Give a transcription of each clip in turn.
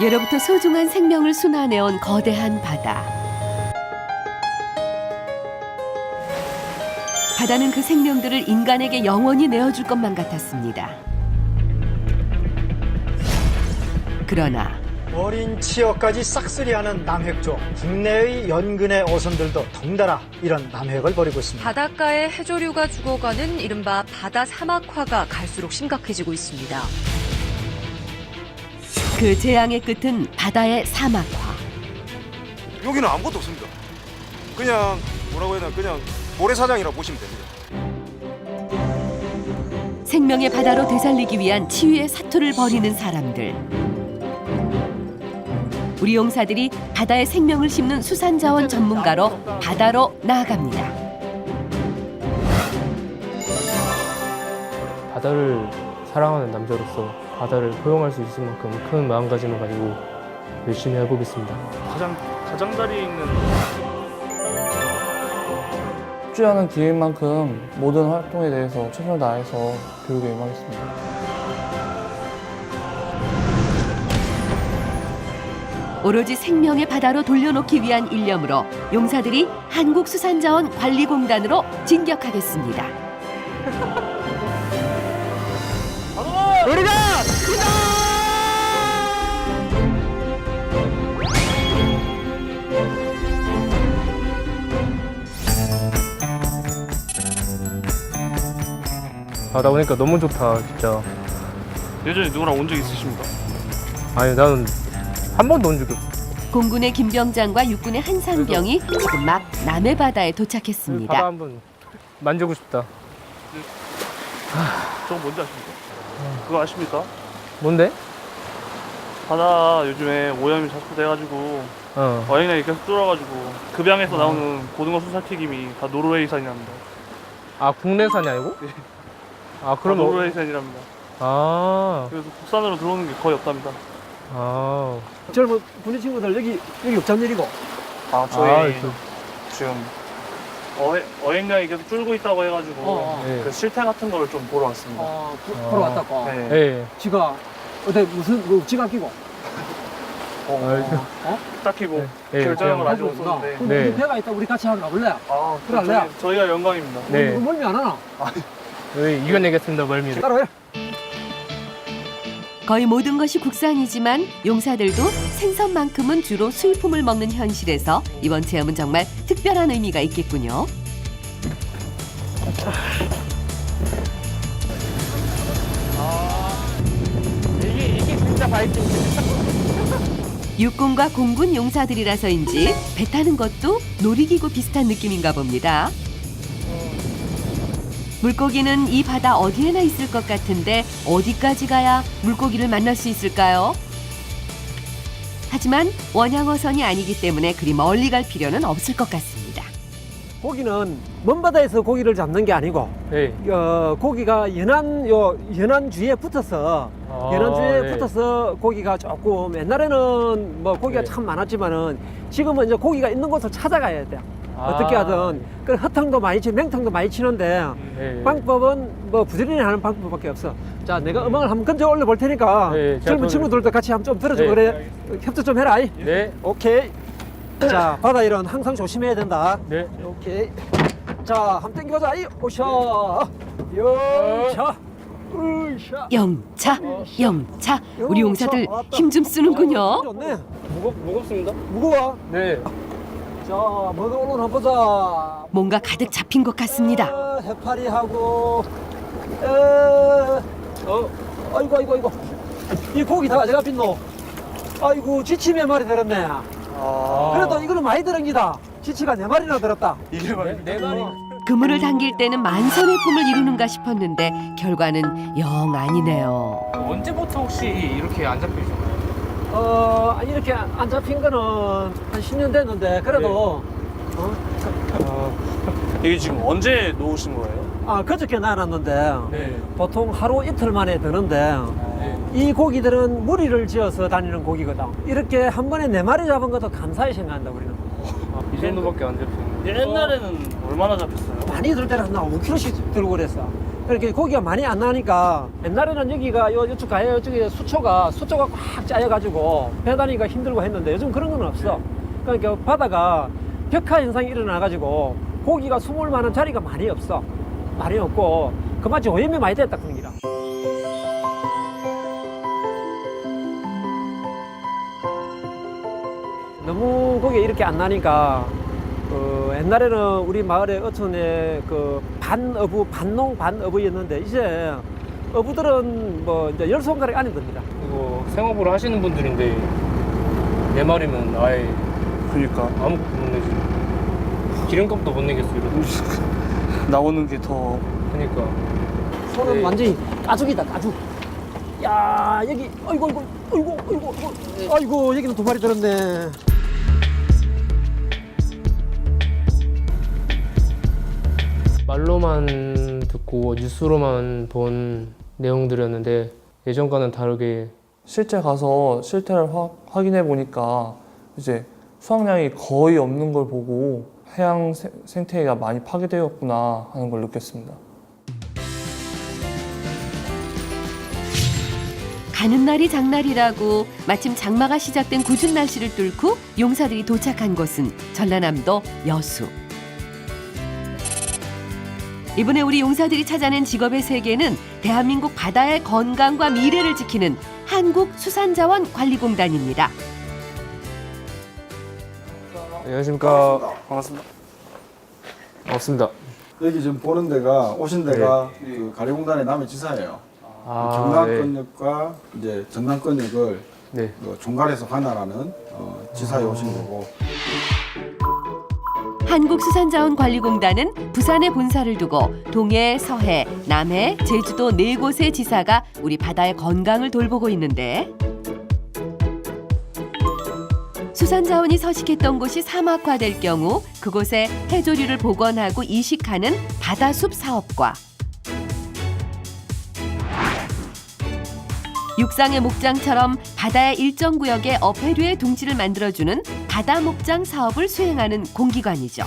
예로부터 소중한 생명을 순환해온 거대한 바다. 바다는 그 생명들을 인간에게 영원히 내어줄 것만 같았습니다. 그러나 어린 치어까지 싹쓸이하는 남획조. 국내의 연근해 어선들도 덩달아 이런 남획을 벌이고 있습니다. 바닷가의 해조류가 죽어가는 이른바 바다 사막화가 갈수록 심각해지고 있습니다. 그 재앙의 끝은 바다의 사막화. 여기는 아무것도 없습니다. 그냥 뭐라고 해야 되나 그냥 모래사장이라고 보시면 됩니다. 생명의 바다로 되살리기 위한 치유의 사투를 벌이는 사람들. 우리 용사들이 바다의 생명을 심는 수산자원 전문가로 바다로 나아갑니다. 바다를 사랑하는 남자로서 바다를 포용할 수 있을 만큼 큰 마음가짐을 가지고 열심히 해보겠습니다. 가장자리에 있는 쉽지 않은 기회인 만큼 모든 활동에 대해서 최선을 다해서 교육에 임하겠습니다. 오로지 생명의 바다로 돌려놓기 위한 일념으로 용사들이 한국수산자원관리공단으로 진격하겠습니다. 바다 오니까 너무 좋다, 진짜. 예전에 누구랑 온 적 있으십니까? 아니, 나는 한 번도 온 적이 없어. 공군의 김병장과 육군의 한상병이 지금 막 남해 바다에 도착했습니다. 바다 한번 만지고 싶다. 저거 뭔지 아십니까? 그거 아십니까? 뭔데? 바다 요즘에 오염이 자꾸 돼가지고 어획량이 계속 줄어가지고 급양에서 나오는 고등어 수살튀김이 다 노르웨이산이랍니다. 아, 국내산이 아니고? 네. 아, 다 그럼 노르웨이산이랍니다. 그래서 국산으로 들어오는 게 거의 없답니다. 젊은 군인 친구들 여기 육장 내리고. 저희 지금 어획량이 계속 줄고 있다고 해가지고 네. 그 실태 같은 거를 좀 보러 왔습니다. 보러 왔다고. 네. 예. 지가 어때 무슨 뭐 지가 끼고? 딱히 뭐 예, 결정을 아직 하고 있구나. 없었는데. 그럼 네. 우리 배가 있다 우리 같이 한번 가볼래? 그래 할래? 저희가 영광입니다. 네. 멀미 안 하나? 이겨내겠습니다, 멀미를. 따라해. 거의 모든 것이 국산이지만 용사들도 생선만큼은 주로 수입품을 먹는 현실에서 이번 체험은 정말 특별한 의미가 있겠군요. 이게 진짜 바이킹. 육군과 공군 용사들이라서인지 배 타는 것도 놀이기구 비슷한 느낌인가 봅니다. 물고기는 이 바다 어디에나 있을 것 같은데 어디까지 가야 물고기를 만날 수 있을까요? 하지만 원양어선이 아니기 때문에 그리 멀리 갈 필요는 없을 것 같습니다. 고기는 먼 바다에서 고기를 잡는 게 아니고 네. 고기가 연안 주위에 붙어서 붙어서 고기가 조금 옛날에는 뭐 고기가 네. 참 많았지만은 지금은 이제 고기가 있는 곳을 찾아가야 돼. 어떻게 하든 그 허탕도 많이 치고 맹탕도 많이 치는데 네. 방법은 뭐 부지런히 하는 방법밖에 없어. 자, 내가 음악을 한번 건져 올려 볼 테니까 네, 젊은 친구들도 같이 한번 좀 들어주고 네, 그래. 협조 좀 해라. 네. 오케이. 자, 바다 일은 항상 조심해야 된다. 네. 오케이. 자, 한번 당겨보자. 오샤. 영차. 으샤. 영차, 영차. 우리 용사들 힘 좀 쓰는군요. 좋네. 무겁습니다. 무거워. 네. 자, 뭐가 올라오나 보자. 뭔가 가득 잡힌 것 같습니다. 해파리하고 아이고 이 고기 다 가져가 빈노. 아이고 지치 몇 마리 들었네. 그래도 이거는 많이 들었니다. 지치가 4마리나 들었다. 이게 말입니다. 네 마리. 그물을 당길 때는 만선의 꿈을 이루는가 싶었는데 결과는 영 아니네요. 언제부터 혹시 이렇게 안 잡히셨나요? 아니 이렇게 안 잡힌 거는 한 10년 됐는데 그래도 이게 지금 언제 놓으신 거예요? 그저께 놔놨는데 네. 보통 하루 이틀 만에 드는데 이 고기들은 무리를 지어서 다니는 고기거든. 이렇게 한 번에 4마리 잡은 것도 감사히 생각한다 우리는. 이 정도밖에 안 잡히는. 옛날에는 얼마나 잡혔어요? 많이 들 때는 한 5kg씩 들고 그랬어. 그렇게 고기가 많이 안 나니까 옛날에는 여기가 이쪽 가야 이쪽에 수초가 꽉 짜여가지고 배 다니기가 힘들고 했는데 요즘 그런 건 없어. 그러니까 바다가 벽화 현상이 일어나가지고 고기가 숨을 만한 자리가 많이 없어. 많이 없고 그마치 오염이 많이 됐다 그런 기라. 너무 고기가 이렇게 안 나니까 옛날에는 우리 마을의 어촌에 그 반어부, 반농 반어부였는데 이제 어부들은 뭐 이제 10손가락 안에 듭니다. 이거 생업으로 하시는 분들인데 4마리면 아예 그러니까 아무것도 못 내지. 기름값도 못 내겠어 이러고. 나오는 게 더 그러니까. 손은 네. 완전히 가죽이다, 가죽. 야, 여기, 아이고, 여기는 2마리 들었네. 말로만 듣고 뉴스로만 본 내용들이었는데 예전과는 다르게 실제 가서 실태를 확인해 보니까 이제 수확량이 거의 없는 걸 보고 해양 생태계가 많이 파괴되었구나 하는 걸 느꼈습니다. 가는 날이 장날이라고 마침 장마가 시작된 궂은 날씨를 뚫고 용사들이 도착한 곳은 전라남도 여수. 이번에 우리 용사들이 찾아낸 직업의 세계는 대한민국 바다의 건강과 미래를 지키는 한국수산자원관리공단입니다. 안녕하십니까. 반갑습니다. 반갑습니다. 여기 지금 보는 데가 오신 데가 그 가리공단의 남해 지사예요. 경남권역과 이제 전남권역을 네. 종갈에서 관할하는 지사에 오신 거고. 한국수산자원관리공단은 부산에 본사를 두고 동해, 서해, 남해, 제주도 4곳의 지사가 우리 바다의 건강을 돌보고 있는데 수산자원이 서식했던 곳이 사막화될 경우 그곳에 해조류를 복원하고 이식하는 바다숲 사업과 육상의 목장처럼 바다의 일정 구역에 어패류의 둥지를 만들어주는 바다 목장 사업을 수행하는 공기관이죠.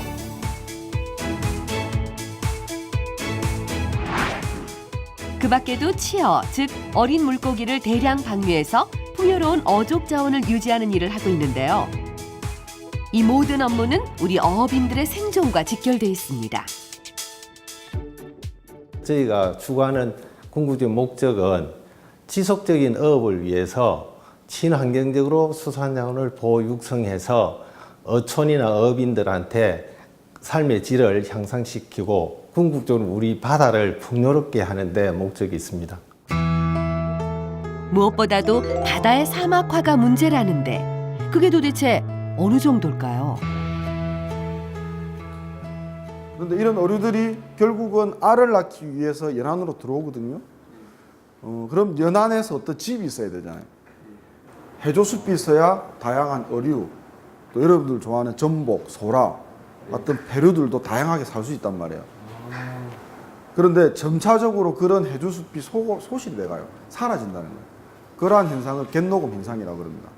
그 밖에도 치어, 즉 어린 물고기를 대량 방류해서 풍요로운 어족 자원을 유지하는 일을 하고 있는데요. 이 모든 업무는 우리 어업인들의 생존과 직결돼 있습니다. 저희가 추구하는 궁극적인 목적은 지속적인 어업을 위해서 친환경적으로 수산자원을 보호 육성해서 어촌이나 어업인들한테 삶의 질을 향상시키고 궁극적으로 우리 바다를 풍요롭게 하는 데 목적이 있습니다. 무엇보다도 바다의 사막화가 문제라는데 그게 도대체 어느 정도일까요? 그런데 이런 어류들이 결국은 알을 낳기 위해서 연안으로 들어오거든요. 그럼 연안에서 어떤 집이 있어야 되잖아요. 해조숲이 있어야 다양한 어류, 또 여러분들 좋아하는 전복, 소라 같은 배류들도 다양하게 살 수 있단 말이에요. 그런데 점차적으로 그런 해조숲이 소실이 돼가요. 사라진다는 거예요. 그러한 현상을 갯녹음 현상이라고 그럽니다.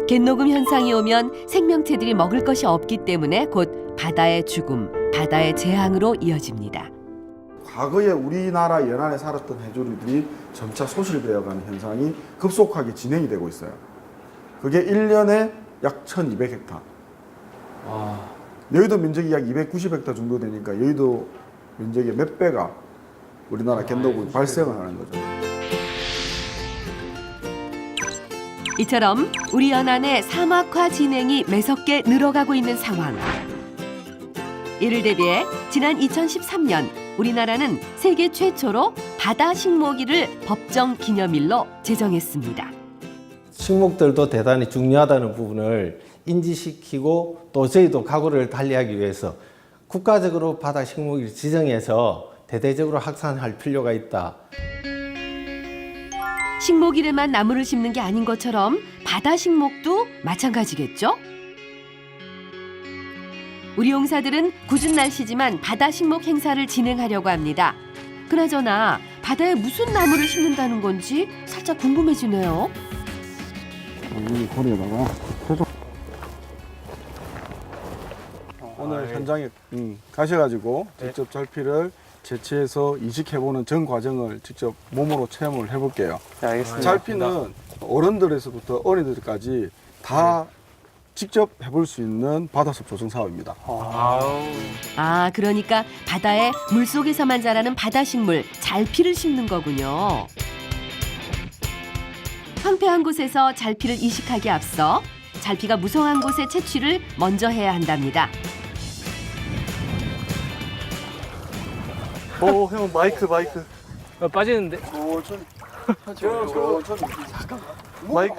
갯녹음 현상이 오면 생명체들이 먹을 것이 없기 때문에 곧 바다의 죽음, 바다의 재앙으로 이어집니다. 과거에 우리나라 연안에 살았던 해조류들이 점차 소실되어가는 현상이 급속하게 진행이 되고 있어요. 그게 1년에 약 1200헥타. 여의도 면적이 약 290헥타 정도 되니까 여의도 면적의 몇 배가 우리나라 갯녹음이 발생을 하는 거죠. 이처럼 우리 연안의 사막화 진행이 매섭게 늘어가고 있는 상황. 이를 대비해 지난 2013년 우리나라는 세계 최초로 바다 식목일을 법정 기념일로 제정했습니다. 식목들도 대단히 중요하다는 부분을 인지시키고 또 저희도 각오를 달리하기 위해서 국가적으로 바다 식목일을 지정해서 대대적으로 확산할 필요가 있다. 식목일에만 나무를 심는 게 아닌 것처럼 바다 식목도 마찬가지겠죠? 우리 용사들은 궂은 날씨지만 바다 식목 행사를 진행하려고 합니다. 그나저나 바다에 무슨 나무를 심는다는 건지 살짝 궁금해지네요. 이 고리에다가 오늘 현장에 가셔가지고 직접 절필을 채취해서 이식해보는 전 과정을 직접 몸으로 체험을 해볼게요. 네, 알겠습니다. 잘피는 어른들에서부터 어린이들까지 다 직접 해볼 수 있는 바다숲 조성 사업입니다. 아, 그러니까 바다에 물속에서만 자라는 바다식물 잘피를 심는 거군요. 황폐한 곳에서 잘피를 이식하기에 앞서 잘피가 무성한 곳의 채취를 먼저 해야 한답니다. 오, 형 마이크. 빠지는데? 마이크.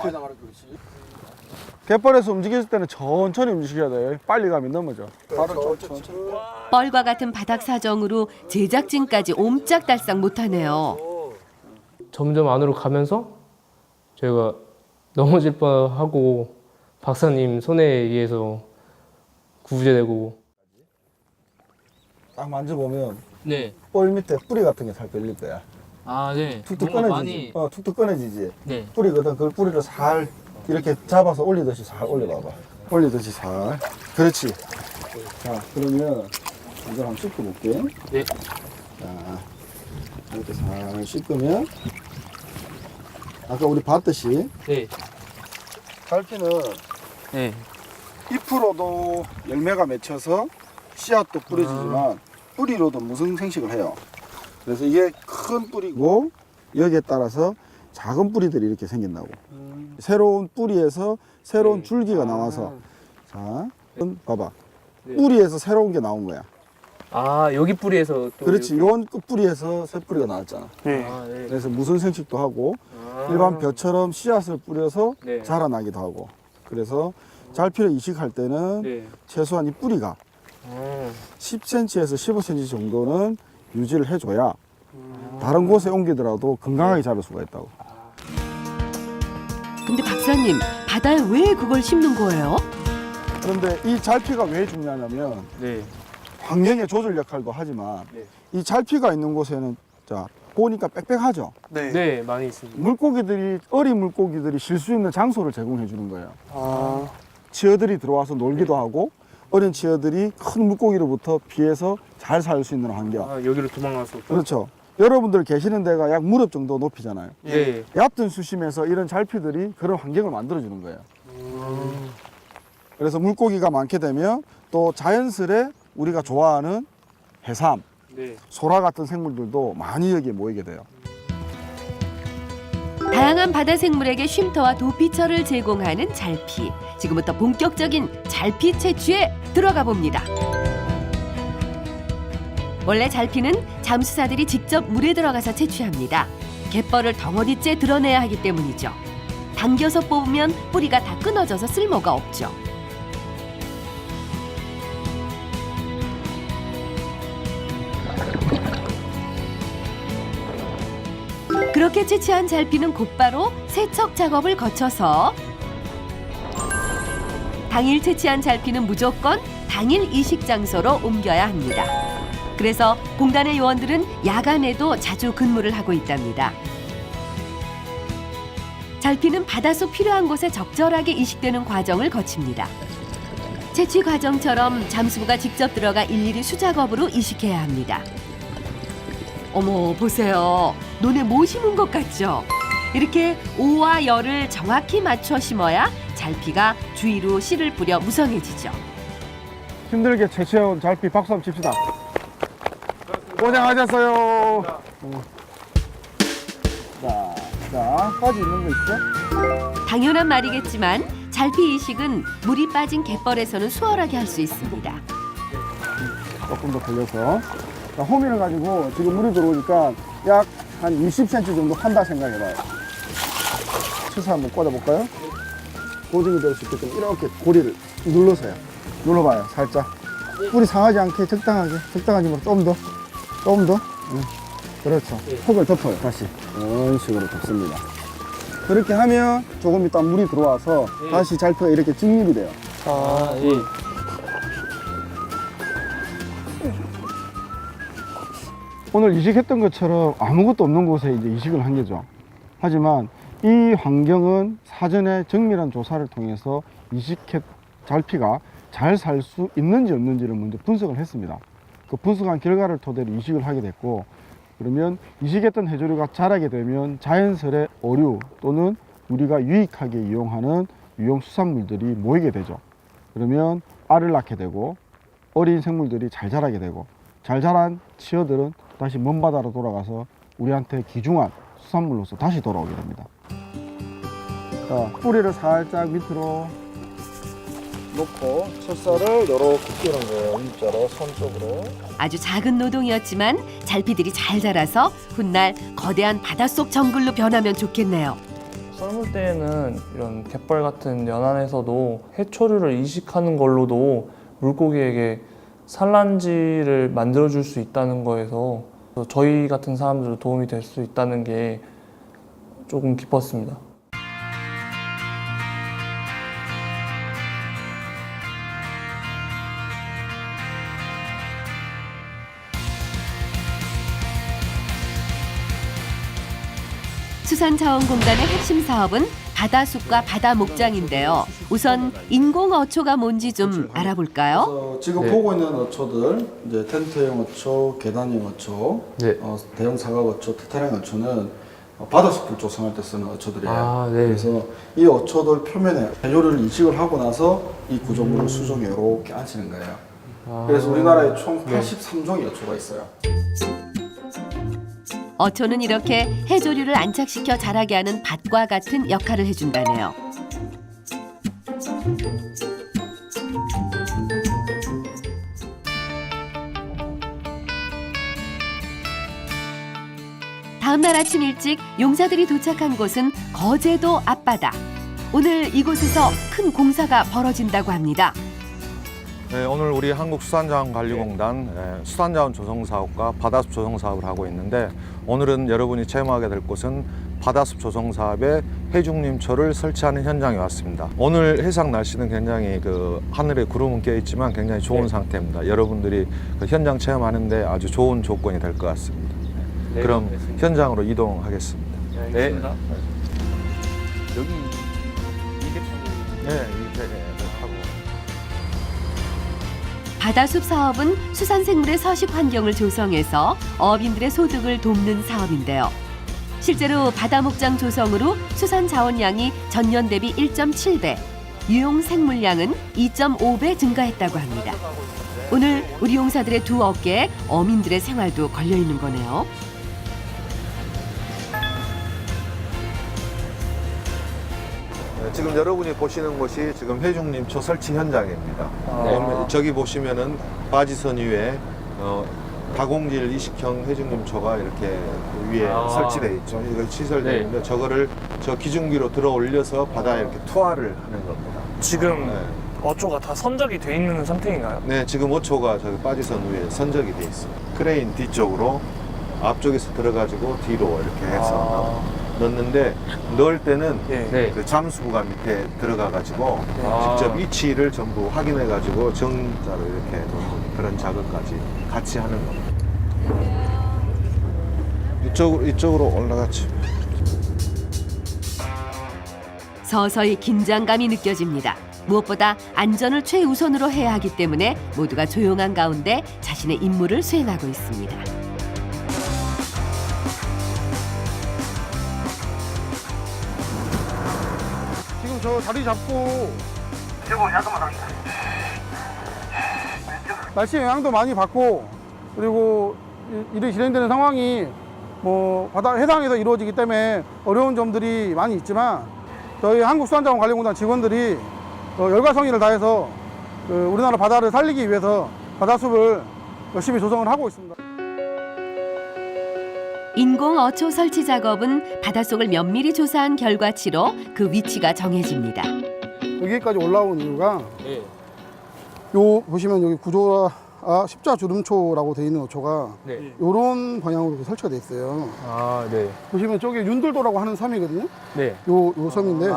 갯벌에서 움직일 때는 천천히 움직여야 돼요. 빨리 가면 넘어져. 바로 천천히. 뻘과 같은 바닥 사정으로 제작진까지 옴짝달싹 못하네요. 점점 안으로 가면서 저희가 넘어질 뻔하고 박사님 손에 의해서 구제되고. 딱 만져보면 네. 뻘 밑에 뿌리 같은 게 잘 걸릴 거야. 아, 네. 툭툭 꺼내지지. 툭툭 꺼내지지. 네. 뿌리거든. 그 뿌리를 살 이렇게 잡아서 올리듯이 살 올려봐봐. 올리듯이 살. 그렇지. 자, 그러면 이걸 한번 씻어볼게. 네. 자, 이렇게 살 씻으면 아까 우리 봤듯이 네. 갈피는 네. 잎으로도 열매가 맺혀서 씨앗도 뿌려지지만 뿌리로도 무슨 생식을 해요. 그래서 이게 큰 뿌리고 여기에 따라서 작은 뿌리들이 이렇게 생긴다고. 새로운 뿌리에서 새로운 줄기가 나와서 자, 봐봐. 뿌리에서 새로운 게 나온 거야. 아, 여기 뿌리에서 또. 그렇지. 요런 끝뿌리에서 새 뿌리가 나왔잖아. 네. 아, 네. 그래서 무슨 생식도 하고 일반 벼처럼 씨앗을 뿌려서 네. 자라나기도 하고. 그래서 잘피를 이식할 때는 네. 최소한 이 뿌리가 10cm에서 15cm 정도는 유지를 해줘야 다른 곳에 옮기더라도 건강하게 자랄 수가 있다고. 근데 박사님, 바다에 왜 그걸 심는 거예요? 그런데 이 잘피가 왜 중요하냐면 네. 환경의 조절 역할도 하지만 네. 이 잘피가 있는 곳에는 자 보니까 빽빽하죠. 네, 많이 있습니다. 어린 물고기들이 쉴 수 있는 장소를 제공해 주는 거예요. 아, 치어들이 들어와서 놀기도 하고 어린 치어들이 큰 물고기로부터 피해서 잘 살 수 있는 환경. 아, 여기로 도망가서. 또. 그렇죠. 여러분들 계시는 데가 약 무릎 정도 높이잖아요. 예. 얕은 수심에서 이런 잘피들이 그런 환경을 만들어 주는 거예요. 그래서 물고기가 많게 되면 또 자연스레 우리가 좋아하는 해삼, 네. 소라 같은 생물들도 많이 여기에 모이게 돼요. 다양한 바다 생물에게 쉼터와 도피처를 제공하는 잘피. 지금부터 본격적인 잘피 채취에 들어가 봅니다. 원래 잘피는 잠수사들이 직접 물에 들어가서 채취합니다. 갯벌을 덩어리째 드러내야 하기 때문이죠. 당겨서 뽑으면 뿌리가 다 끊어져서 쓸모가 없죠. 그렇게 채취한 잘피는 곧바로 세척 작업을 거쳐서 당일 채취한 잘피는 무조건 당일 이식 장소로 옮겨야 합니다. 그래서 공단의 요원들은 야간에도 자주 근무를 하고 있답니다. 잘피는 바닷속 필요한 곳에 적절하게 이식되는 과정을 거칩니다. 채취 과정처럼 잠수부가 직접 들어가 일일이 수작업으로 이식해야 합니다. 어머, 보세요. 논에 뭐 심은 것 같죠? 이렇게 오와 열을 정확히 맞춰 심어야 잘피가 주위로 씨를 뿌려 무성해지죠. 힘들게 채취해온 잘피 박수 한번 칩시다. 고생하셨어요. 자, 빠지 있는 거 있죠? 당연한 말이겠지만 잘피 이식은 물이 빠진 갯벌에서는 수월하게 할 수 있습니다. 조금 더 돌려서. 자, 호미를 가지고 지금 물이 들어오니까 약 한 20cm 정도 판다 생각해봐요. 치사 한번 꽂아볼까요? 고정이 될 수 있게끔 이렇게 고리를 눌러서요. 눌러봐요, 살짝. 뿌리 상하지 않게 적당한 힘으로 좀 더. 응. 그렇죠. 흙을 덮어요, 다시. 이런 식으로 덮습니다. 그렇게 하면 조금 있다 물이 들어와서 다시 잘피가 이렇게 직립이 돼요. 아, 예. 오늘 이식했던 것처럼 아무것도 없는 곳에 이제 이식을 한 거죠. 하지만 이 환경은 사전에 정밀한 조사를 통해서 이식했 잘피가 잘 살 수 있는지 없는지를 먼저 분석을 했습니다. 그 분석한 결과를 토대로 이식을 하게 됐고, 그러면 이식했던 해조류가 자라게 되면 자연설의 어류 또는 우리가 유익하게 이용하는 유용 수산물들이 모이게 되죠. 그러면 알을 낳게 되고 어린 생물들이 잘 자라게 되고, 잘 자란 치어들은 다시 먼바다로 돌아가서 우리한테 귀중한 수산물로서 다시 돌아오게 됩니다. 자, 뿌리를 살짝 밑으로 놓고 첫살을 요렇게 끼는 거예요. 일자로 손 쪽으로. 아주 작은 노동이었지만 잘피들이 잘 자라서 훗날 거대한 바닷속 정글로 변하면 좋겠네요. 썰물 때에는 이런 갯벌 같은 연안에서도 해초류를 이식하는 걸로도 물고기에게 산란지를 만들어줄 수 있다는 거에서 저희 같은 사람들도 도움이 될 수 있다는 게 조금 기뻤습니다. 수산자원공단의 핵심 사업은 바다숲과 바다목장인데요. 우선 인공어초가 뭔지 좀 알아볼까요? 그래서 지금 네. 보고 있는 어초들, 이제 텐트형 어초, 계단형 어초, 네. 대형 사각 어초, 테타령 어초는 바다숲을 조성할 때 쓰는 어초들이에요. 아, 네. 그래서 이 어초들 표면에 해조류를 이식을 하고 나서 이 구조물을 수종에 이렇게 앉히는 거예요. 그래서 우리나라에 총 83종의 어초가 있어요. 어초는 이렇게 해조류를 안착시켜 자라게 하는 밭과 같은 역할을 해준다네요. 다음 날 아침 일찍 용사들이 도착한 곳은 거제도 앞바다. 오늘 이곳에서 큰 공사가 벌어진다고 합니다. 네, 오늘 우리 한국수산자원관리공단 수산자원 조성 사업과 바다숲 조성 사업을 하고 있는데, 오늘은 여러분이 체험하게 될 곳은 바다숲 조성 사업의 해중림초를 설치하는 현장에 왔습니다. 오늘 해상 날씨는 굉장히 하늘에 구름은 껴 있지만 굉장히 좋은 상태입니다. 여러분들이 현장 체험하는데 아주 좋은 조건이 될 것 같습니다. 네, 그럼 알겠습니다. 현장으로 이동하겠습니다. 네. 여기 이 배에 타고. 바다숲 사업은 수산생물의 서식 환경을 조성해서 어민들의 소득을 돕는 사업인데요. 실제로 바다목장 조성으로 수산 자원량이 전년 대비 1.7배, 유용 생물량은 2.5배 증가했다고 합니다. 오늘 우리 용사들의 두 어깨에 어민들의 생활도 걸려 있는 거네요. 지금 여러분이 보시는 곳이 지금 해중림초 설치 현장입니다. 저기 보시면은 바지선 위에 다공질 이식형 해중림초가 이렇게 위에 설치되어 있죠. 이걸 시설되어 있는데 저거를 저 기중기로 들어 올려서 바다에 이렇게 투하를 하는 겁니다. 지금 어초가 다 선적이 돼 있는 상태인가요? 네, 지금 어초가 저기 바지선 위에 선적이 돼 있습니다. 크레인 뒤쪽으로 앞쪽에서 들어가지고 뒤로 이렇게 해서 넣는데, 넣을 때는 그 잠수부가 밑에 들어가가지고 직접 위치를 전부 확인해가지고 정자로 이렇게 넣는 그런 작업까지 같이 하는 겁니다. 이쪽으로 올라갔죠. 서서히 긴장감이 느껴집니다. 무엇보다 안전을 최우선으로 해야 하기 때문에 모두가 조용한 가운데 자신의 임무를 수행하고 있습니다. 지금 저 자리 잡고 날씨 영향도 많이 받고, 그리고 일이 진행되는 상황이 바다 해상에서 이루어지기 때문에 어려운 점들이 많이 있지만, 저희 한국수산자원관리공단 직원들이 열과 성의를 다해서 우리나라 바다를 살리기 위해서 바다숲을 열심히 조성을 하고 있습니다. 인공 어초 설치 작업은 바닷속을 면밀히 조사한 결과치로 그 위치가 정해집니다. 여기까지 올라온 이유가 요 보시면 여기 구조가 십자주름초라고 되어 있는 어초가 이런 방향으로 설치가 되어 있어요. 아, 네. 보시면 저기 윤들도라고 하는 섬이거든요. 네. 요 섬인데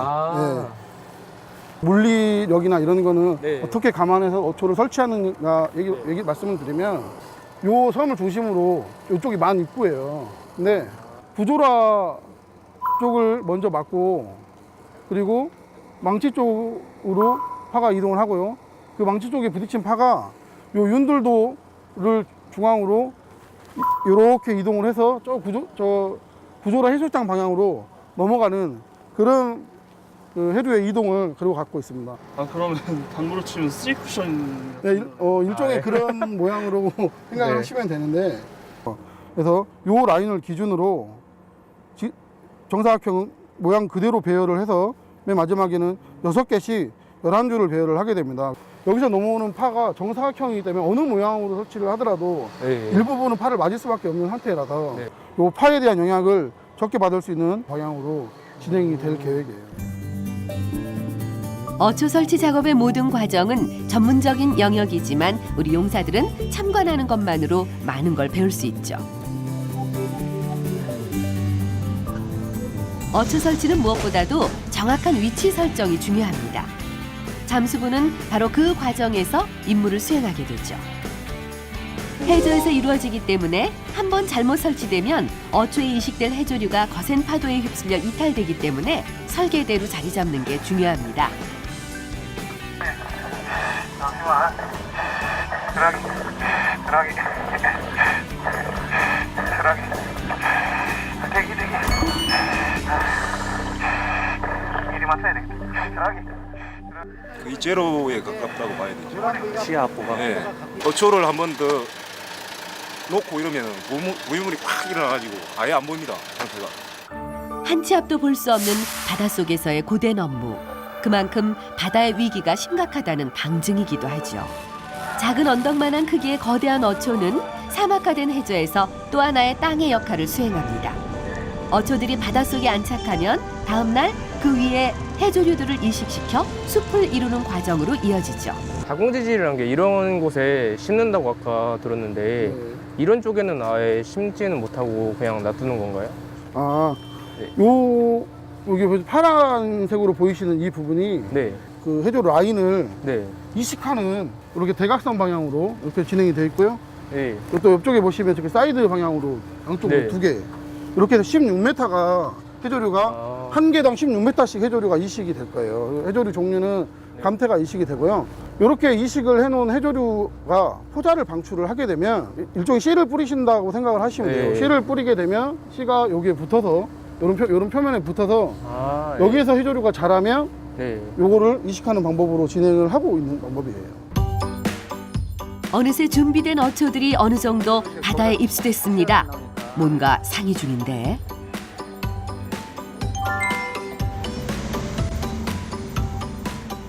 물리력이나 이런 거는 어떻게 감안해서 어초를 설치하는가 얘기 말씀을 드리면, 요 섬을 중심으로 이쪽이 만 입구예요. 근데 구조라 쪽을 먼저 막고, 그리고 망치 쪽으로 파가 이동을 하고요. 그 망치 쪽에 부딪힌 파가 요 윤들도를 중앙으로 이렇게 이동을 해서 저 구조라 해수욕장 방향으로 넘어가는 그런 그 해류의 이동을 그리고 갖고 있습니다. 아 그러면 당구로 치면 3쿠션. 네, 일종의 그런 모양으로 생각을 네. 하시면 되는데 그래서 요 라인을 기준으로 정사각형 모양 그대로 배열을 해서 맨 마지막에는 6개씩 11줄을 배열을 하게 됩니다. 여기서 넘어오는 파가 정사각형이기 때문에 어느 모양으로 설치를 하더라도 네. 일부분은 파를 맞을 수밖에 없는 상태라서 네. 요 파에 대한 영향을 적게 받을 수 있는 방향으로 진행이 될 계획이에요. 어초 설치 작업의 모든 과정은 전문적인 영역이지만 우리 용사들은 참관하는 것만으로 많은 걸 배울 수 있죠. 어초 설치는 무엇보다도 정확한 위치 설정이 중요합니다. 잠수부는 바로 그 과정에서 임무를 수행하게 되죠. 해저에서 이루어지기 때문에 한번 잘못 설치되면 어초에 이식될 해조류가 거센 파도에 휩쓸려 이탈되기 때문에 설계대로 자리 잡는 게 중요합니다. 잠시만. 드라기. 대기. 미리 맞춰야 되겠다. 드라기. 거의 제로에 가깝다고 봐야 되죠. 시야 압보가. 네. 어초를 한 번 더 놓고 이러면 무유물이 확 일어나가지고 아예 안 보입니다. 상태가. 한 치 앞도 볼 수 없는 바닷속에서의 고된 업무. 그만큼 바다의 위기가 심각하다는 방증이기도 하죠. 작은 언덕만한 크기의 거대한 어초는 사막화된 해저에서 또 하나의 땅의 역할을 수행합니다. 어초들이 바닷속에 안착하면 다음 날 그 위에 해조류들을 이식시켜 숲을 이루는 과정으로 이어지죠. 다공지질이라는 게 이런 곳에 심는다고 아까 들었는데 이런 쪽에는 아예 심지는 못하고 그냥 놔두는 건가요? 여기 파란색으로 보이시는 이 부분이 네. 그 해조 라인을 네. 이식하는 이렇게 대각선 방향으로 이렇게 진행이 되어 있고요. 네. 또 옆쪽에 보시면 저기 사이드 방향으로 양쪽으로 네. 2개 이렇게 해서 16m가 해조류가 한 개당 16m씩 해조류가 이식이 될 거예요. 해조류 종류는 감태가 이식이 되고요. 이렇게 이식을 해놓은 해조류가 포자를 방출을 하게 되면 일종의 씨를 뿌리신다고 생각을 하시면 돼요. 네. 씨를 뿌리게 되면 씨가 여기에 붙어서 이런 표면에 붙어서 여기에서 해조류가 자라면 네. 요거를 이식하는 방법으로 진행을 하고 있는 방법이에요. 어느새 준비된 어초들이 어느 정도 바다에 입수됐습니다. 뭔가 상의 중인데.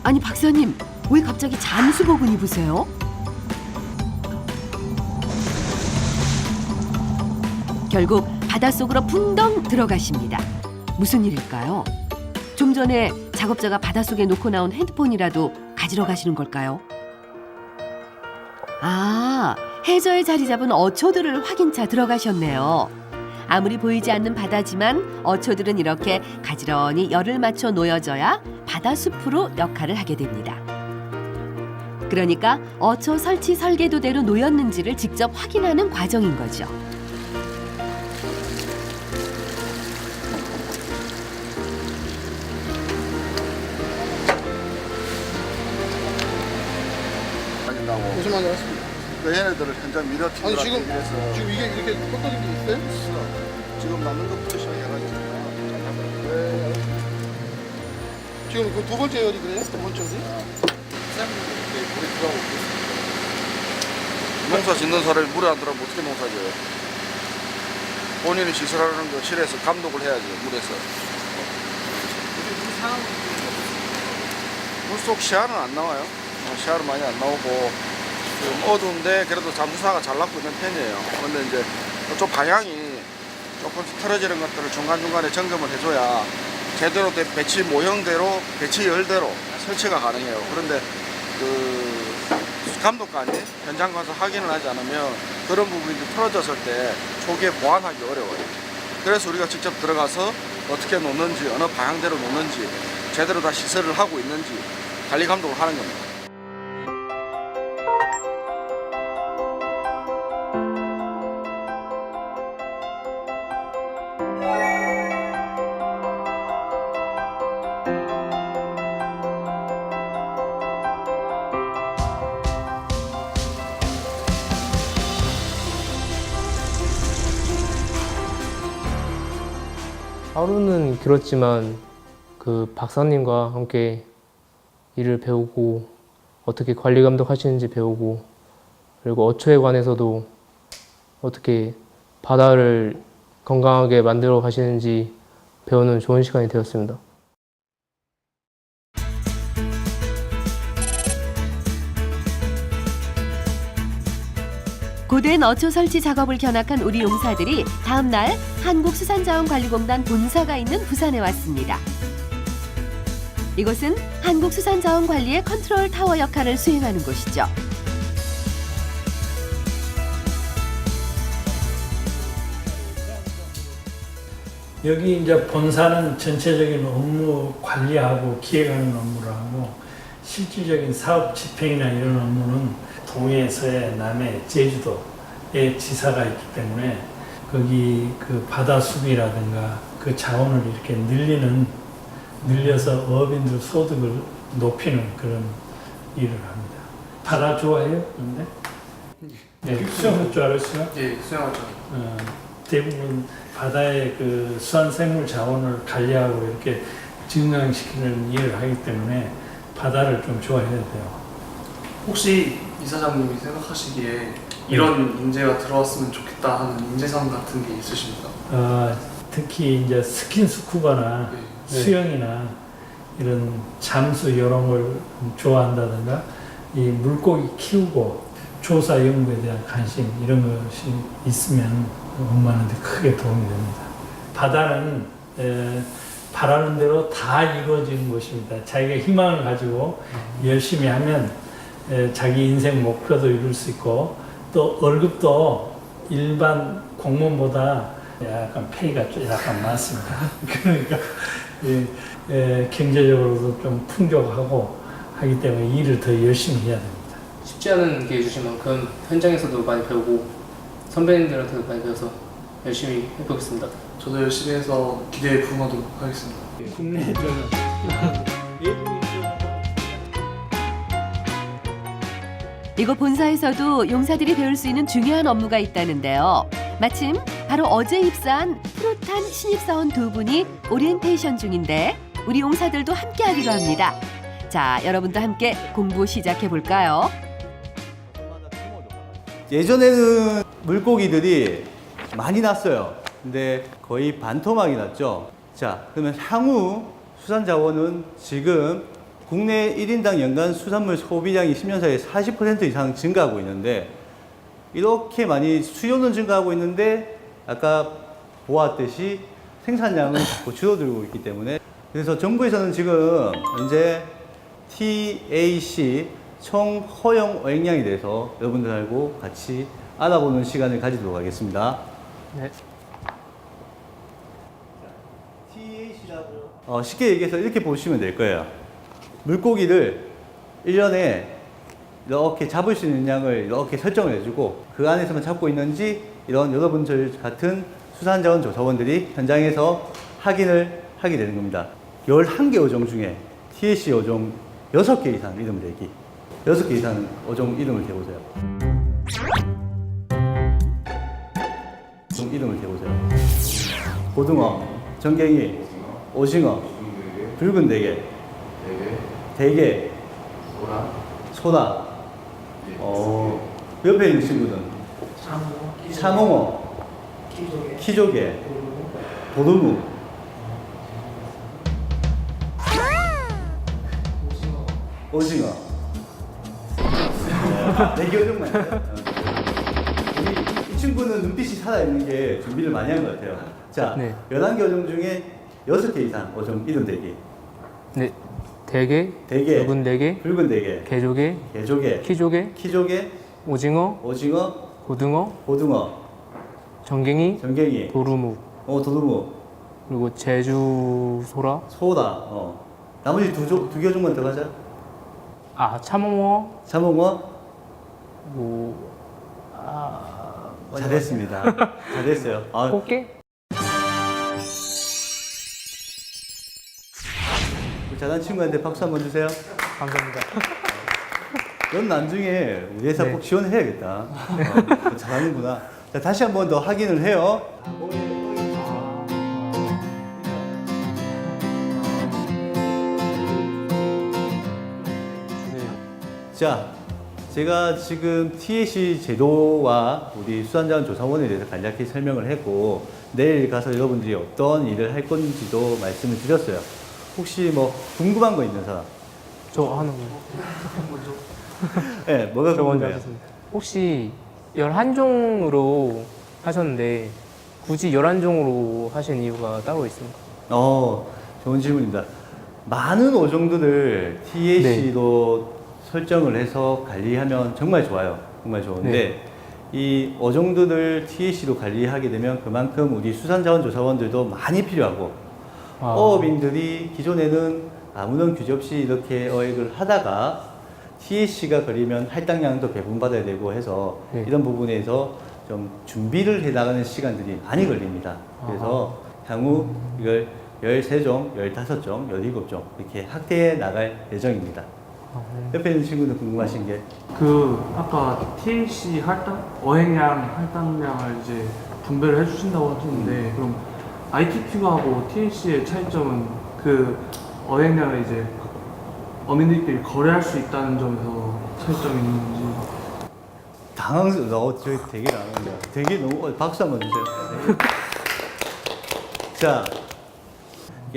아니 박사님, 왜 갑자기 잠수복을 입으세요? 결국 바닷속으로 풍덩 들어가십니다. 무슨 일일까요? 좀 전에 작업자가 바닷속에 놓고 나온 핸드폰이라도 가지러 가시는 걸까요? 아, 해저에 자리 잡은 어초들을 확인차 들어가셨네요. 아무리 보이지 않는 바다지만 어초들은 이렇게 가지런히 열을 맞춰 놓여져야 바다숲으로 역할을 하게 됩니다. 그러니까 어초 설치 설계도대로 놓였는지를 직접 확인하는 과정인 거죠. 무슨 말인지 알았습니다. 얘네들을 현장 밀어치고 아니 지금 이게 이렇게 꺾어진 게 있어요? 지금 남는 것부터 시작해가지고 지금 그 두 번째 열이 그래요? 두 번째 열이? 물이 들어가고 있습니다. 농사 짓는 사람이 물에 안 들어가면 어떻게 농사 지어요? 본인이 시설하는 거 실에서 감독을 해야지 물에서. 물속 시야는 안 나와요. 시야는 많이 안 나오고 지금 어두운데 그래도 잠수사가 잘 나고 있는 편이에요. 그런데 이제 좀 방향이 조금씩 틀어지는 것들을 중간중간에 점검을 해줘야 제대로 된 배치 모형대로 배치 열대로 설치가 가능해요. 그런데 그 감독관이 현장 가서 확인을 하지 않으면 그런 부분이 틀어졌을 때 초기에 보완하기 어려워요. 그래서 우리가 직접 들어가서 어떻게 놓는지 어느 방향대로 놓는지 제대로 다 시설을 하고 있는지 관리 감독을 하는 겁니다. 하루는 길었지만 그 박사님과 함께 일을 배우고 어떻게 관리 감독하시는지 배우고 그리고 어초에 관해서도 어떻게 바다를 건강하게 만들어 가시는지 배우는 좋은 시간이 되었습니다. 고된 어초 설치 작업을 견학한 우리 용사들이 다음 날 한국수산자원관리공단 본사가 있는 부산에 왔습니다. 이곳은 한국수산자원관리의 컨트롤 타워 역할을 수행하는 곳이죠. 여기 이제 본사는 전체적인 업무 관리하고 기획하는 업무를 하고 실질적인 사업 집행이나 이런 업무는 동해, 서해, 남해, 제주도에 지사가 있기 때문에 거기 그 바다 수비라든가 그 자원을 이렇게 늘려서 어업인들 소득을 높이는 그런 일을 합니다. 바다 좋아해요? 근데? 네, 수영할 줄 알았어요? 네, 수영할 줄 대부분 바다의 그 수산생물 자원을 관리하고 이렇게 증강시키는 일을 하기 때문에 바다를 좀 좋아해야 돼요. 혹시 이사장님이 생각하시기에 이런 인재가 들어왔으면 좋겠다 하는 인재상 같은 게 있으십니까? 특히 이제 스킨스쿠버나 수영이나 이런 잠수 이런 걸 좋아한다든가 이 물고기 키우고 조사 연구에 대한 관심 이런 것이 있으면 업무하는데 크게 도움이 됩니다. 바다는 바라는 대로 다 이루어지는 곳입니다. 자기가 희망을 가지고 열심히 하면 자기 인생 목표도 이룰 수 있고 또 월급도 일반 공무원보다 약간 페이가 좀 약간 많습니다. 그러니까 경제적으로도 좀 풍족하고 하기 때문에 일을 더 열심히 해야 됩니다. 쉽지 않은 기회 주신 만큼 현장에서도 많이 배우고 선배님들한테도 많이 배워서 열심히 해보겠습니다. 저도 열심히 해서 기대에 부응하도록 하겠습니다. 국내에서는 이곳 본사에서도 용사들이 배울 수 있는 중요한 업무가 있다는데요. 마침 바로 어제 입사한 푸릇한 신입사원 두 분이 오리엔테이션 중인데 우리 용사들도 함께하기로 합니다. 자, 여러분도 함께 공부 시작해 볼까요? 예전에는 물고기들이 많이 났어요. 근데 거의 반토막이 났죠. 자, 그러면 향후 수산자원은 지금 국내 1인당 연간 수산물 소비량이 10년 사이에 40% 이상 증가하고 있는데 이렇게 많이 수요는 증가하고 있는데 아까 보았듯이 생산량은 자꾸 줄어들고 있기 때문에 그래서 정부에서는 지금 현재 TAC 총 허용 어획량에 대해서 여러분들하고 같이 알아보는 시간을 가지도록 하겠습니다. 네. TAC라고 쉽게 얘기해서 이렇게 보시면 될 거예요. 물고기를 1년에 이렇게 잡을 수 있는 양을 이렇게 설정을 해주고 그 안에서만 잡고 있는지 이런 여러분들 같은 수산자원 조사원들이 현장에서 확인을 하게 되는 겁니다. 11개 어종 중에 TAC 어종 6개 이상 이름을 대기 6개 이상 어종 이름을 대보세요. 이름을 대보세요. 고등어, 전갱이, 오징어, 붉은 대게, 대게, 소라, 옆에 있는 친구는 참홍어, 키조개, 도루묵, 오징어. 4개 어종만 있어요. 이 친구는 눈빛이 살아있는 게 준비를 많이 한 것 같아요. 자, 네. 11개 어종 중에 6개 이상 어종 이름 대기. 네. 대게, 붉은 대게, 개조개, 키조개, 오징어, 고등어, 전갱이, 도루묵, 그리고 제주 소라, 나머지 두 개 어종만 더 가자. 참홍어, 잘했습니다. 잘했어요. 꽃게. 잘한 친구한테 박수 한번 주세요. 감사합니다. 넌 나중에 우리 회사 꼭 지원해야겠다. 잘하는구나. 자, 다시 한 번 더 확인을 해요. 자, 제가 지금 TAC 제도와 우리 수산자원조사원에 대해서 간략히 설명을 했고 내일 가서 여러분들이 어떤 일을 할 건지도 말씀을 드렸어요. 혹시 뭐 궁금한 거 있는 사람? 저 하는 거. 네, 뭐가 저 먼저 궁금해요? 하겠습니다. 혹시 11종으로 하셨는데 굳이 11종으로 하신 이유가 따로 있습니까? 좋은 질문입니다. 많은 어종들을 TAC로 설정을 해서 관리하면 정말 좋아요. 정말 좋은데 이 어종들을 TAC로 관리하게 되면 그만큼 우리 수산자원조사원들도 많이 필요하고 어업인들이 기존에는 아무런 규제 없이 이렇게 어획을 하다가 TAC가 걸리면 할당량도 배분받아야 되고 해서 이런 부분에서 좀 준비를 해 나가는 시간들이 많이 걸립니다. 그래서 향후 이걸 13종, 15종, 17종 이렇게 확대해 나갈 예정입니다. 옆에 있는 친구들 궁금하신 게? 아까 TAC 어획량, 할당량을 이제 분배를 해주신다고 하셨는데, 그럼 ITQ하고 TAC의 차이점은 그 어획량을 이제 어민들끼리 거래할 수 있다는 점에서 차이점이 있는지. 당황스러워. 저희 되게 당황해요. 되게 너무, 박수 한번 주세요. 자,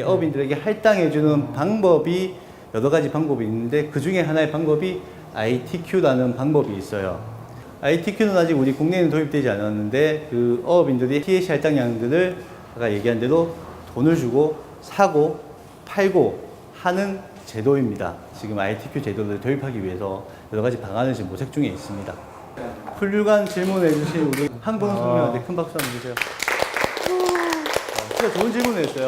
어민들에게 할당해주는 방법이 여러 가지 방법이 있는데 그 중에 하나의 방법이 ITQ라는 방법이 있어요. ITQ는 아직 우리 국내에는 도입되지 않았는데 그 어업인들이 TAC 할당량들을 아까 얘기한 대로 돈을 주고 사고 팔고 하는 제도입니다. 지금 ITQ 제도를 도입하기 위해서 여러 가지 방안을 지금 모색 중에 있습니다. 훌륭한 질문을 해주신 우리 한동훈 선생님한테 큰 박수 한번 주세요. 진짜 좋은 질문을 했어요.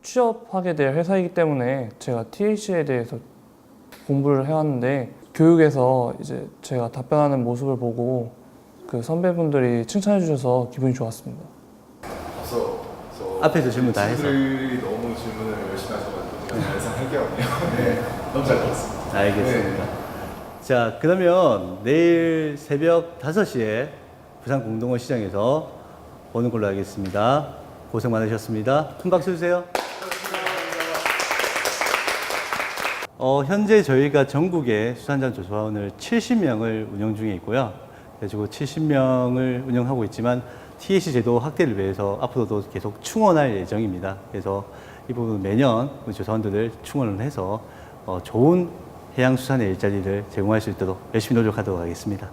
취업하게 될 회사이기 때문에 제가 TAC에 대해서 공부를 해왔는데 교육에서 이제 제가 답변하는 모습을 보고 그 선배분들이 칭찬해 주셔서 기분이 좋았습니다. 앞에서 질문 다 해서. 분들이 너무 질문을 열심히 하셔가지고 제가 예상할게요. 네, 너무 잘 들었습니다. 알겠습니다. 자, 그러면 내일 새벽 5시에 부산 공동어 시장에서 보는 걸로 하겠습니다. 고생 많으셨습니다. 큰 박수 주세요. 현재 저희가 전국에 수산자원조사원을 70명을 운영 중에 있고요. 그래가지고 70명을 운영하고 있지만 TAC 제도 확대를 위해서 앞으로도 계속 충원할 예정입니다. 그래서 이 부분 매년 우리 조사원들을 충원을 해서 좋은 해양수산의 일자리를 제공할 수 있도록 열심히 노력하도록 하겠습니다.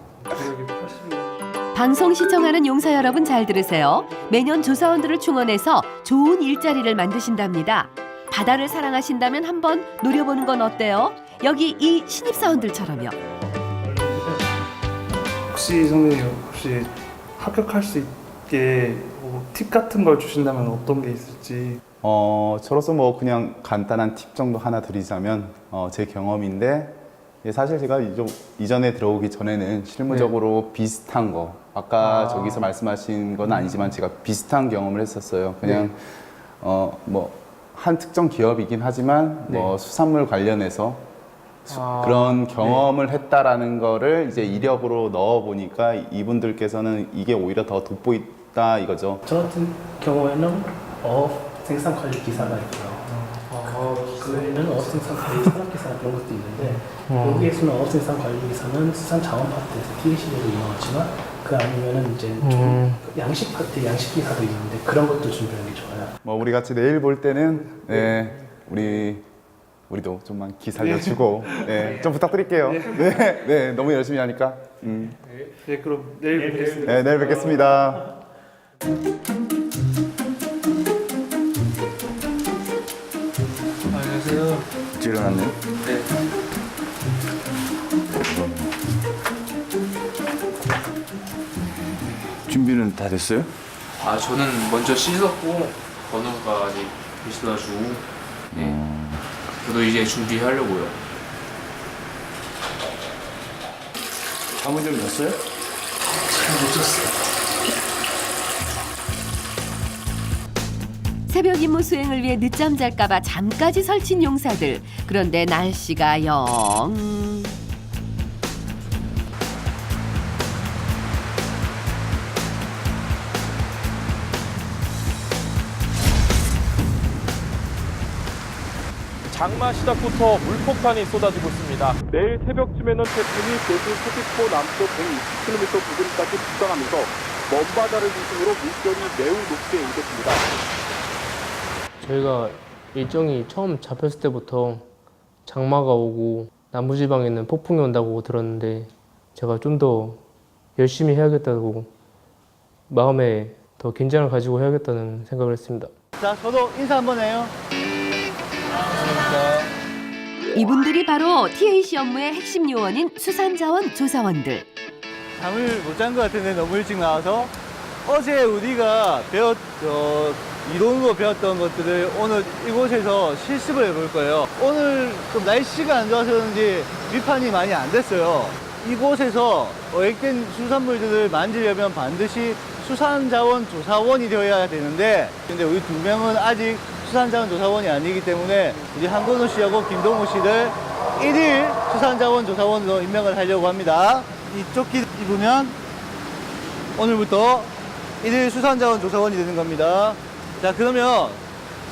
방송 시청하는 용사 여러분 잘 들으세요. 매년 조사원들을 충원해서 좋은 일자리를 만드신답니다. 바다를 사랑하신다면 한번 노려보는 건 어때요? 여기 이 신입사원들처럼요. 혹시 선생님 합격할 수 있게 팁 같은 걸 주신다면 어떤 게 있을지? 저로서 그냥 간단한 팁 정도 하나 드리자면 제 경험인데 사실 제가 이전에 들어오기 전에는 실무적으로 비슷한 거 아까 저기서 말씀하신 건 아니지만 제가 비슷한 경험을 했었어요. 그냥 한 특정 기업이긴 하지만 수산물 관련해서 그런 경험을 했다라는 거를 이제 이력으로 넣어 보니까 이분들께서는 이게 오히려 더 돋보인다 이거죠. 저 같은 경우에는 생산관리 기사가 있고요. 그 외에는 어업생산관리 산업기사 그런 것도 있는데 여기에서는 어업생산관리 기사는 수산자원 파트에서 TAC로 이용하지만 그 아니면은 이제 좀 양식 파트 양식 기사도 있는데 그런 것도 준비하는 게 좋아요. 우리 같이 내일 볼 때는 우리도 좀만 기 살려주고 좀 부탁드릴게요. 네, 너무 열심히 하니까. 네, 그럼 내일 뵙겠습니다. 네, 내일 뵙겠습니다. 안녕하세요. 일찍 일어났네. 네. 준비는 다 됐어요? 저는 먼저 씻었고 번호가 아직 계시다가지고 저도 이제 준비하려고요. 잠을 좀 잤어요? 잘못 잤어요. 새벽 임무 수행을 위해 늦잠 잘까봐 잠까지 설친 용사들. 그런데 날씨가 영... 장마 시작부터 물폭탄이 쏟아지고 있습니다. 내일 새벽쯤에는 태풍이 제주 서귀포 남쪽 120km 부근까지 북상하면서 먼바다를 중심으로 물결이 매우 높게 일겠습니다. 저희가 일정이 처음 잡혔을 때부터 장마가 오고 남부지방에는 폭풍이 온다고 들었는데 제가 좀 더 열심히 해야겠다고 마음에 더 긴장을 가지고 해야겠다는 생각을 했습니다. 자, 저도 인사 한번 해요. 이분들이 바로 TAC 업무의 핵심 요원인 수산자원 조사원들. 잠을 못 잔 것 같은데 너무 일찍 나와서 어제 우리가 이론으로 배웠던 것들을 오늘 이곳에서 실습을 해볼 거예요. 오늘 좀 날씨가 안 좋아서 그런지 위판이 많이 안 됐어요. 이곳에서 어획된 수산물들을 만지려면 반드시 수산자원조사원이 되어야 되는데 근데 우리 두 명은 아직 수산자원조사원이 아니기 때문에 우리 한건우 씨하고 김동우 씨를 1일 수산자원조사원으로 임명을 하려고 합니다. 이쪽 길 입으면 오늘부터 1일 수산자원조사원이 되는 겁니다. 자, 그러면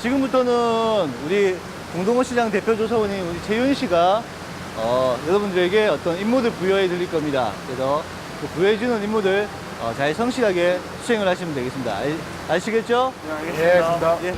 지금부터는 우리 공동호 시장 대표조사원인 우리 재윤 씨가 여러분들에게 어떤 임무를 부여해 드릴 겁니다. 그래서 그 부여해주는 임무들 잘 성실하게 수행을 하시면 되겠습니다. 아시겠죠? 네, 알겠습니다. 예.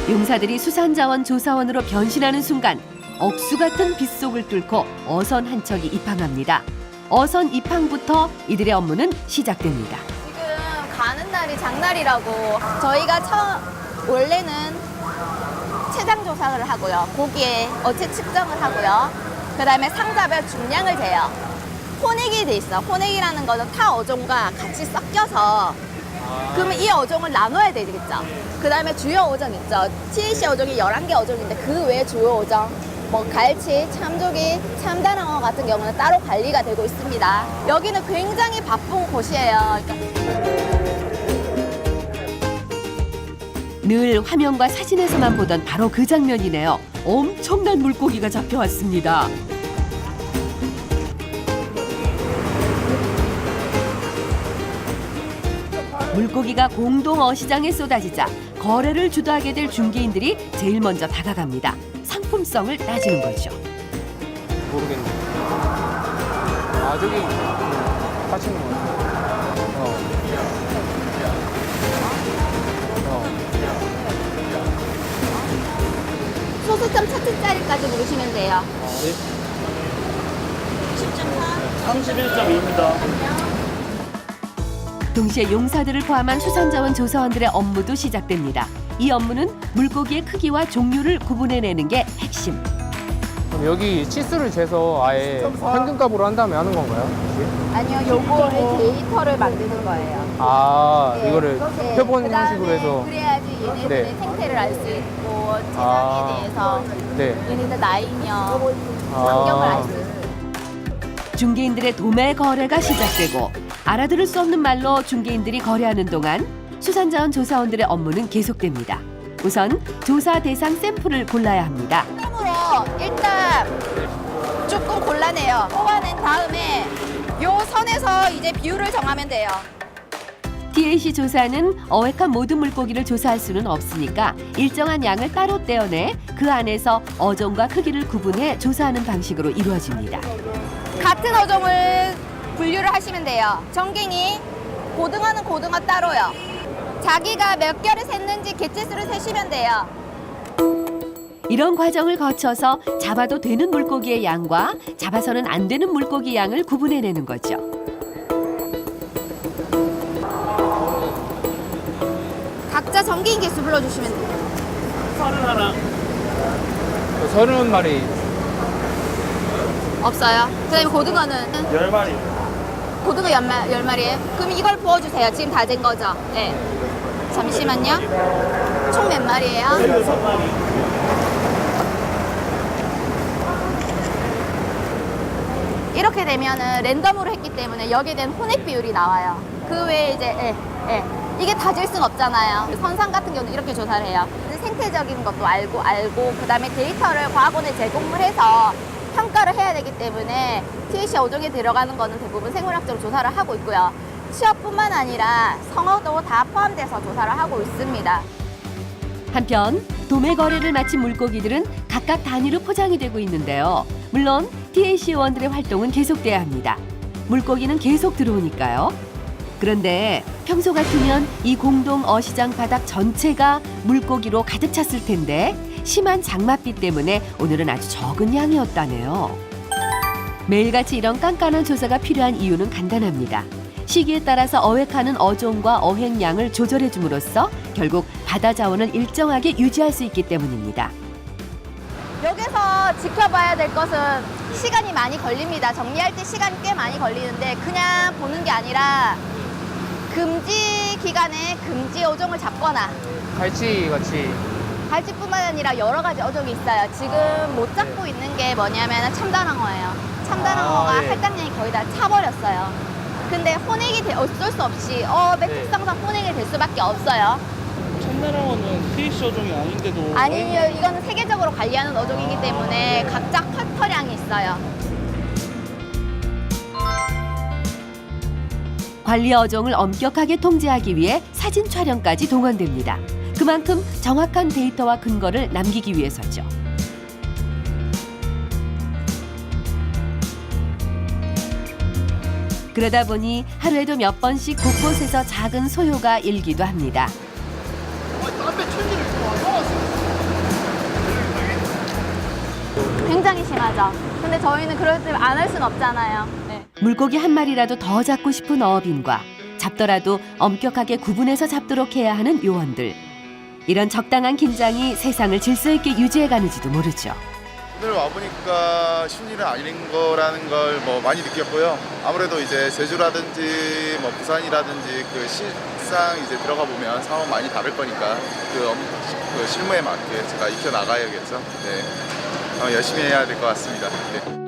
용사들이 수산자원 조사원으로 변신하는 순간 억수 같은 빗속을 뚫고 어선 한 척이 입항합니다. 어선 입항부터 이들의 업무는 시작됩니다. 지금 가는 날이 장날이라고 저희가 원래는 체장 조사를 하고요. 고기의 어체 측정을 하고요. 그다음에 상자별 중량을 재요. 혼액이 돼 있어. 혼액이라는 거는 타 어종과 같이 섞여서 그러면 이 어종을 나눠야 되겠죠. 그다음에 주요 어종 있죠. TAC 어종이 11개 어종인데 그 외에 주요 어종 뭐 갈치, 참조기, 참다랑어 같은 경우는 따로 관리가 되고 있습니다. 여기는 굉장히 바쁜 곳이에요. 늘 화면과 사진에서만 보던 바로 그 장면이네요. 엄청난 물고기가 잡혀왔습니다. 물고기가 공동 어시장에 쏟아지자 거래를 주도하게 될 중개인들이 제일 먼저 다가갑니다. 상품성을 따지는 거죠. 모르겠네. 아, 저기 하시는 거 같아요. 소수점 차트짜리까지 누르시면 돼요. 31.2입니다. 동시에 용사들을 포함한 수산자원 조사원들의 업무도 시작됩니다. 이 업무는 물고기의 크기와 종류를 구분해내는 게 핵심. 그럼 여기 치수를 재서 아예 평균값으로 한 다음에 하는 건가요? 아니요, 요거를 데이터를 만드는 거예요. 아, 네, 이거를 네, 표본 그다음에 형식으로 해서. 그래야지 얘네들의 네. 생태를 알 수 있고 재상에 아. 대해서 네. 얘네들 나이며 아. 환경을 알 수 있어요. 중개인들의 도매 거래가 시작되고 알아들을 수 없는 말로 중개인들이 거래하는 동안 수산자원 조사원들의 업무는 계속됩니다. 우선 조사 대상 샘플을 골라야 합니다. 처음으로 일단 조금 골라내요. 뽑아낸 다음에 요 선에서 이제 비율을 정하면 돼요. TAC 조사는 어획한 모든 물고기를 조사할 수는 없으니까 일정한 양을 따로 떼어내 그 안에서 어종과 크기를 구분해 조사하는 방식으로 이루어집니다. 같은 어종을 분류를 하시면 돼요. 정갱이, 고등어는 고등어 따로요. 자기가 몇 개를 샜는지 개체수를 세시면 돼요. 이런 과정을 거쳐서 잡아도 되는 물고기의 양과 잡아서는 안 되는 물고기 양을 구분해내는 거죠. 각자 정갱이 개수 불러주시면 돼요. 30마리. 없어요. 그다음에 고등어는 10마리. 고등어 10마리예요. 그럼 이걸 부어주세요. 지금 다 된 거죠? 네. 잠시만요. 총 몇 마리예요? 16마리. 이렇게 되면은 랜덤으로 했기 때문에 여기에 대한 혼액 비율이 나와요. 그 외에 이제 이게 다 질 수는 없잖아요. 선상 같은 경우는 이렇게 조사를 해요. 생태적인 것도 알고 그다음에 데이터를 과학원에 제공을 해서 평가를 해야 되기 때문에 TAC 어종에 들어가는 거는 대부분 생물학적으로 조사를 하고 있고요. 취업뿐만 아니라 성어도 다 포함돼서 조사를 하고 있습니다. 한편 도매 거래를 마친 물고기들은 각각 단위로 포장이 되고 있는데요. 물론 TAC 요원들의 활동은 계속돼야 합니다. 물고기는 계속 들어오니까요. 그런데 평소 같으면 이 공동 어시장 바닥 전체가 물고기로 가득 찼을 텐데 심한 장맛비 때문에 오늘은 아주 적은 양이었다네요. 매일같이 이런 깐깐한 조사가 필요한 이유는 간단합니다. 시기에 따라서 어획하는 어종과 어획량을 조절해 줌으로써 결국 바다 자원을 일정하게 유지할 수 있기 때문입니다. 여기서 지켜봐야 될 것은 시간이 많이 걸립니다. 정리할 때 시간이 꽤 많이 걸리는데 그냥 보는 게 아니라 금지 기간에 금지 어종을 잡거나 갈치같이 갈치뿐만 아니라 여러 가지 어종이 있어요. 지금 못 잡고 있는 게 뭐냐면 참다랑어예요. 참다랑어가 할당량이 거의 다 차버렸어요. 근데 혼액이 어쩔 수 없이 어업의 특성상 혼액이 될 수밖에 없어요. 참다랑어는 TAC 어종이 아닌데도 아니요, 이거는 세계적으로 관리하는 어종이기 때문에 각자 쿼터량이 있어요. 관리 어종을 엄격하게 통제하기 위해 사진 촬영까지 동원됩니다. 그만큼 정확한 데이터와 근거를 남기기 위해서죠. 그러다 보니 하루에도 몇 번씩 곳곳에서 작은 소요가 일기도 합니다. 굉장히 심하죠. 근데 저희는 그럴 때 안 할 수는 없잖아요. 네. 물고기 한 마리라도 더 잡고 싶은 어업인과 잡더라도 엄격하게 구분해서 잡도록 해야 하는 요원들. 이런 적당한 긴장이 세상을 질서 있게 유지해가는지도 모르죠. 오늘 와보니까 쉬운 일은 아닌 거라는 걸 많이 느꼈고요. 아무래도 이제 제주라든지 부산이라든지 그 실상 이제 들어가 보면 상황 많이 다를 거니까 그 실무에 맞게 제가 익혀 나가야겠죠. 네. 열심히 해야 될 것 같습니다. 네.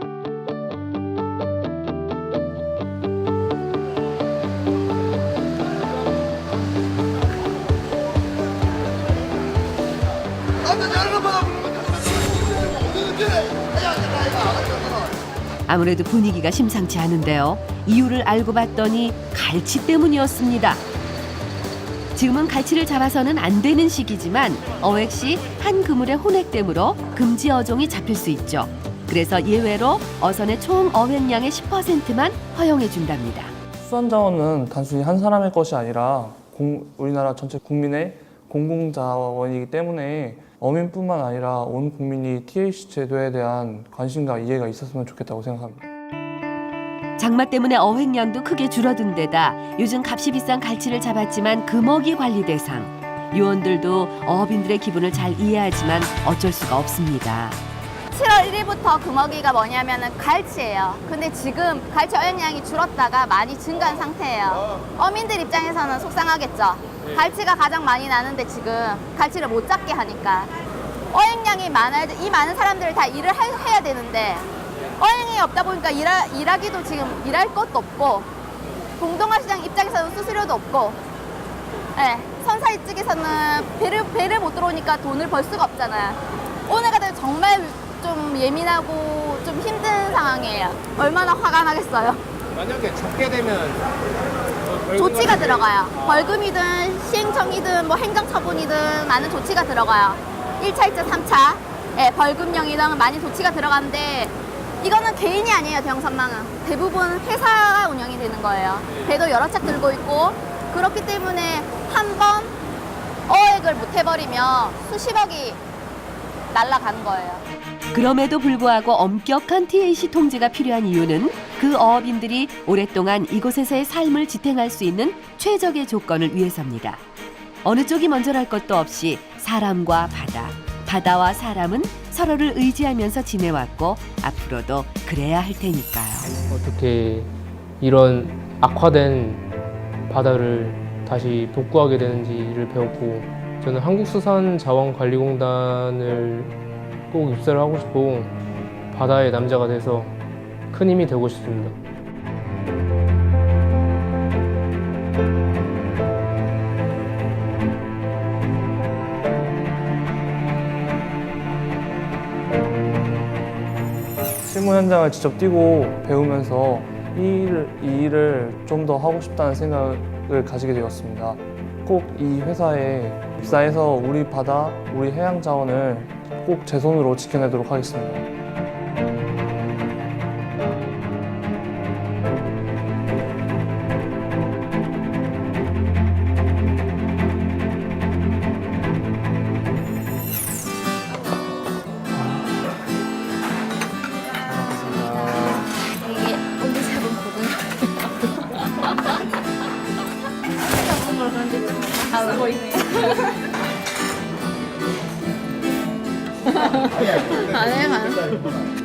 아무래도 분위기가 심상치 않은데요. 이유를 알고 봤더니 갈치 때문이었습니다. 지금은 갈치를 잡아서는 안 되는 시기지만 어획 시 한 그물의 혼액됨으로 금지 어종이 잡힐 수 있죠. 그래서 예외로 어선의 총 어획량의 10%만 허용해 준답니다. 수산자원은 단순히 한 사람의 것이 아니라 우리나라 전체 국민의 공공자원이기 때문에 어민뿐만 아니라 온 국민이 TAC 제도에 대한 관심과 이해가 있었으면 좋겠다고 생각합니다. 장마 때문에 어획량도 크게 줄어든 데다 요즘 값이 비싼 갈치를 잡았지만 금어기 관리 대상. 요원들도 어업인들의 기분을 잘 이해하지만 어쩔 수가 없습니다. 7월 1일부터 금어기가 뭐냐면은 갈치예요. 근데 지금 갈치 어획량이 줄었다가 많이 증가한 상태예요. 어민들 입장에서는 속상하겠죠. 갈치가 가장 많이 나는데 지금 갈치를 못 잡게 하니까 어획량이 많아야 돼. 이 많은 사람들을 다 일을 해야 되는데 어획량이 없다 보니까 일하기도 지금 일할 것도 없고 공동어시장 입장에서는 수수료도 없고 네, 선사 쪽에서는 배를 못 들어오니까 돈을 벌 수가 없잖아요. 오늘 같은 정말 좀 예민하고 좀 힘든 상황이에요. 얼마나 화가 나겠어요. 만약에 잡게 되면 조치가 들어가요. 벌금이든 시행청이든 행정처분이든 많은 조치가 들어가요. 1차, 2차, 3차 네, 벌금형이든 많이 조치가 들어가는데 이거는 개인이 아니에요. 대형선망은 대부분 회사가 운영이 되는 거예요. 배도 여러 척 들고 있고 그렇기 때문에 한 번 어획을 못 해버리면 수십억이 날아가는 거예요. 그럼에도 불구하고 엄격한 TAC 통제가 필요한 이유는 그 어업인들이 오랫동안 이곳에서의 삶을 지탱할 수 있는 최적의 조건을 위해서입니다. 어느 쪽이 먼저랄 것도 없이 사람과 바다, 바다와 사람은 서로를 의지하면서 지내왔고 앞으로도 그래야 할 테니까요. 어떻게 이런 악화된 바다를 다시 복구하게 되는지를 배웠고 저는 한국수산자원관리공단을 꼭 입사를 하고 싶고 바다의 남자가 돼서 큰 힘이 되고 싶습니다. 실무 현장을 직접 뛰고 배우면서 이 일을 좀 더 하고 싶다는 생각을 가지게 되었습니다. 꼭 이 회사에 입사해서 우리 바다, 우리 해양 자원을 꼭 제 손으로 지켜내도록 하겠습니다. 이게 오늘 잡은 고등어. 잡은 걸 그런데 좀 다 보이네요. 안 해요.